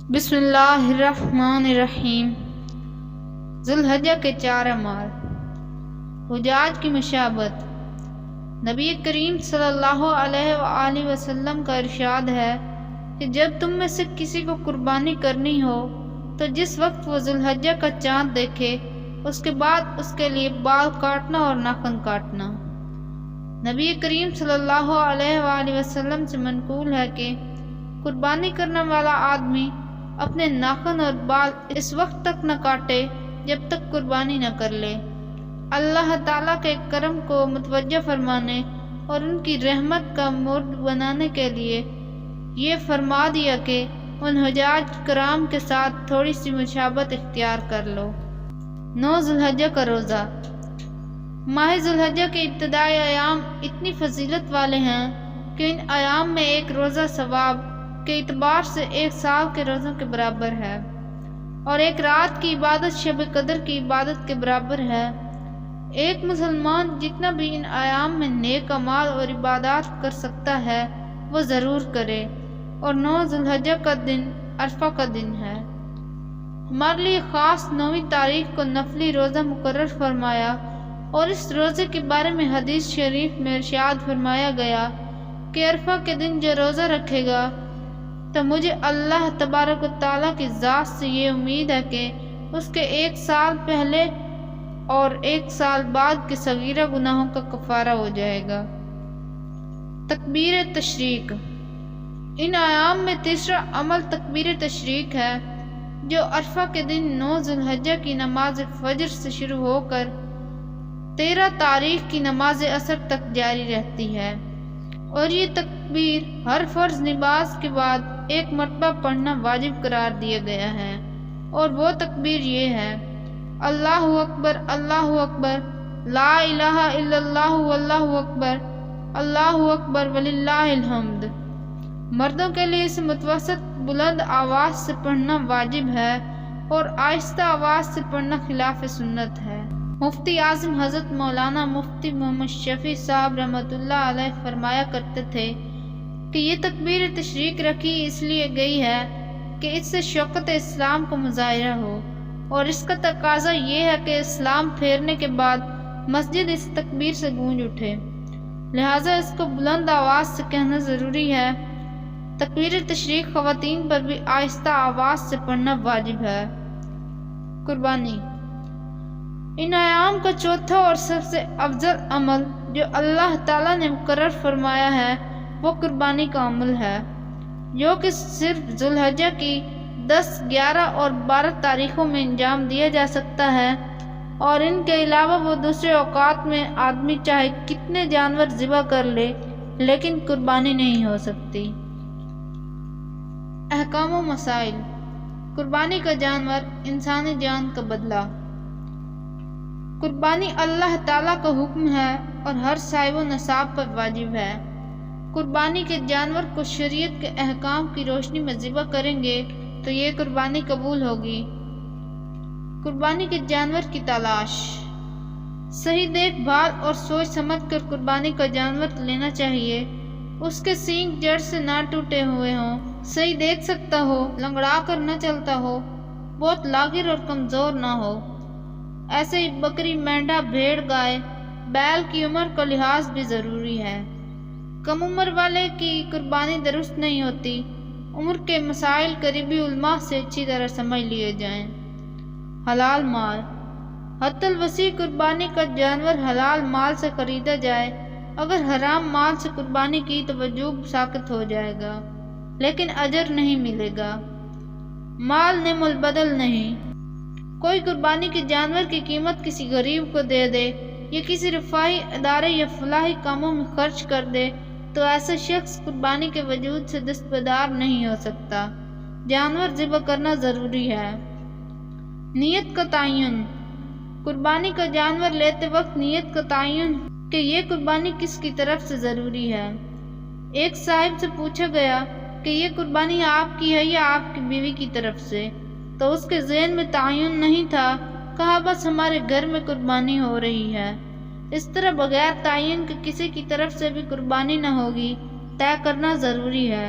بسم اللہ الرحمن الرحیم۔ ذوالحجہ کے 4 اعمال۔ حجاج کی مشابہت۔ نبی کریم صلی اللہ علیہ وآلہ وسلم کا ارشاد ہے کہ جب تم میں سے کسی کو قربانی کرنی ہو تو جس وقت وہ ذوالحجہ کا چاند دیکھے اس کے بعد اس کے لیے بال کاٹنا اور ناخن کاٹنا۔ نبی کریم صلی اللہ علیہ وآلہ وسلم سے منقول ہے کہ قربانی کرنے والا آدمی اپنے ناخن اور بال اس وقت تک نہ کاٹے جب تک قربانی نہ کر لے۔ اللہ تعالیٰ کے کرم کو متوجہ فرمانے اور ان کی رحمت کا مورد بنانے کے لیے یہ فرما دیا کہ ان حجاج کرام کے ساتھ تھوڑی سی مشابہت اختیار کر لو۔ 9 ذوالحجہ کا روزہ۔ ماہ ذوالحجہ کے ابتدائی ایام اتنی فضیلت والے ہیں کہ ان ایام میں ایک روزہ ثواب کے اعتبار سے 1 سال کے روزوں کے برابر ہے، اور ایک رات کی عبادت شب قدر کی عبادت کے برابر ہے۔ ایک مسلمان جتنا بھی ان ایام میں نیک اعمال اور عبادات کر سکتا ہے وہ ضرور کرے، اور 9 ذوالحجہ کا دن عرفہ کا دن ہے۔ ہمارے لیے خاص 9ویں تاریخ کو نفلی روزہ مقرر فرمایا، اور اس روزے کے بارے میں حدیث شریف میں ارشاد فرمایا گیا کہ عرفہ کے دن جو روزہ رکھے گا تو مجھے اللہ تبارک و تعالیٰ کی ذات سے یہ امید ہے کہ اس کے 1 سال پہلے اور 1 سال بعد کے صغیرہ گناہوں کا کفارہ ہو جائے گا۔ تکبیر تشریق۔ ان ایام میں تیسرا عمل تکبیر تشریق ہے، جو عرفہ کے دن 9 ذوالحجہ کی نماز فجر سے شروع ہو کر 13 تاریخ کی نماز عصر تک جاری رہتی ہے، اور یہ تکبیر ہر فرض نماز کے بعد 1 مرتبہ پڑھنا واجب قرار دیا گیا ہے، اور وہ تکبیر یہ ہے: اللہ اکبر، اللہ اکبر، لا الہ الا اللہ واللہ اکبر، اللہ اکبر وللہ الحمد۔ مردوں کے لیے اسے متوسط بلند آواز سے پڑھنا واجب ہے، اور آہستہ آواز سے پڑھنا خلاف سنت ہے۔ مفتی اعظم حضرت مولانا مفتی محمد شفیع صاحب رحمۃ اللہ علیہ فرمایا کرتے تھے کہ یہ تکبیر تشریق رکھی اس لیے گئی ہے کہ اس سے شوکت اسلام کا مظاہرہ ہو، اور اس کا تقاضا یہ ہے کہ اسلام پھیرنے کے بعد مسجد اس تکبیر سے گونج اٹھے، لہٰذا اس کو بلند آواز سے کہنا ضروری ہے۔ تکبیر تشریق خواتین پر بھی آہستہ آواز سے پڑھنا واجب ہے۔ قربانی۔ ان ایام کا چوتھا اور سب سے افضل عمل جو اللہ تعالیٰ نے مقرر فرمایا ہے وہ قربانی کا عمل ہے، جو کہ صرف ذوالحجہ کی 10، 11 اور 12 تاریخوں میں انجام دیا جا سکتا ہے، اور ان کے علاوہ وہ دوسرے اوقات میں آدمی چاہے کتنے جانور ذبح کر لے لیکن قربانی نہیں ہو سکتی۔ احکام و مسائل۔ قربانی کا جانور انسانی جان کا بدلہ۔ قربانی اللہ تعالیٰ کا حکم ہے اور ہر صاحب و نصاب پر واجب ہے۔ قربانی کے جانور کو شریعت کے احکام کی روشنی میں ذبح کریں گے تو یہ قربانی قبول ہوگی۔ قربانی کے جانور کی تلاش۔ صحیح دیکھ بھال اور سوچ سمجھ کر قربانی کا جانور لینا چاہیے۔ اس کے سینگ جڑ سے نہ ٹوٹے ہوئے ہوں، صحیح دیکھ سکتا ہو، لنگڑا کر نہ چلتا ہو، بہت لاغر اور کمزور نہ ہو۔ ایسے ہی بکری، مینڈھا، بھیڑ، گائے، بیل کی عمر کا لحاظ بھی ضروری ہے۔ کم عمر والے کی قربانی درست نہیں ہوتی۔ عمر کے مسائل قریبی علماء سے اچھی طرح سمجھ لیے جائیں۔ حلال مال۔ حد الوسیع قربانی کا جانور حلال مال سے خریدا جائے۔ اگر حرام مال سے قربانی کی تو وجوب ساقط ہو جائے گا، لیکن اجر نہیں ملے گا۔ مال نعم البدل نہیں۔ کوئی قربانی کے جانور کی قیمت کسی غریب کو دے دے یا کسی رفاہی ادارے یا فلاحی کاموں میں خرچ کر دے تو ایسا شخص قربانی کے وجود سے دستبردار نہیں ہو سکتا۔ جانور ذبح کرنا ضروری ہے۔ نیت کا تعین۔ قربانی کا جانور لیتے وقت نیت کا تعین کہ یہ قربانی کس کی طرف سے ضروری ہے۔ ایک صاحب سے پوچھا گیا کہ یہ قربانی آپ کی ہے یا آپ کی بیوی کی طرف سے، تو اس کے ذہن میں تعین نہیں تھا۔ کہا بس ہمارے گھر میں قربانی ہو رہی ہے۔ اس طرح بغیر تعین کہ کسی کی طرف سے بھی قربانی نہ ہوگی طے کرنا ضروری ہے۔